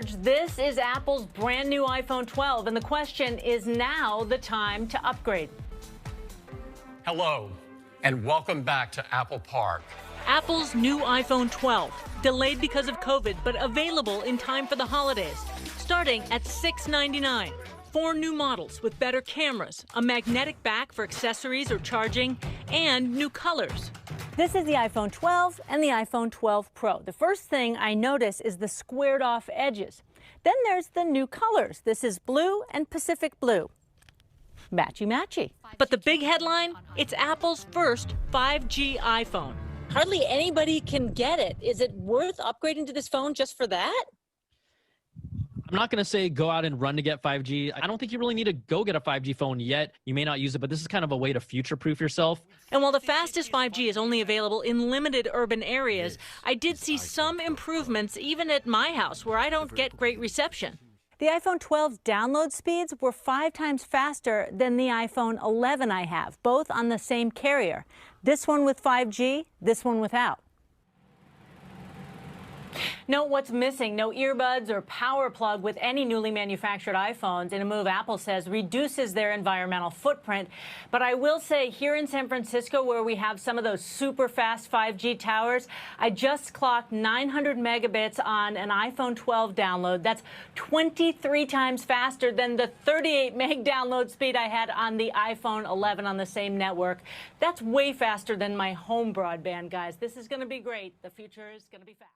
This is Apple's brand new iPhone 12, and the question is now the time to upgrade. Hello, and welcome back to Apple Park. Apple's new iPhone 12, delayed because of COVID, but available in time for the holidays, starting at $699. 4 new models with better cameras, a magnetic back for accessories or charging, and new colors. This is the iPhone 12 and the iPhone 12 Pro. The first thing I notice is the squared off edges. Then there's the new colors. This is blue and Pacific blue. Matchy matchy. But the big headline, it's Apple's first 5G iPhone. Hardly anybody can get it. Is it worth upgrading to this phone just for that? I'm not going to say go out and run to get 5G. I don't think you really need to go get a 5G phone yet. You may not use it, but this is kind of a way to future-proof yourself. And while the fastest 5G is only available in limited urban areas, I did see some improvements even at my house where I don't get great reception. The iPhone 12 download speeds were 5 times faster than the iPhone 11 I have, both on the same carrier. This one with 5G, this one without. Note what's missing: no earbuds or power plug with any newly manufactured iPhones, in a move Apple says reduces their environmental footprint. But I will say, here in San Francisco, where we have some of those super fast 5G towers, I just clocked 900 megabits on an iPhone 12 download. That's 23 times faster than the 38 meg download speed I had on the iPhone 11 on the same network. That's way faster than my home broadband, guys. This is going to be great. The future is going to be fast.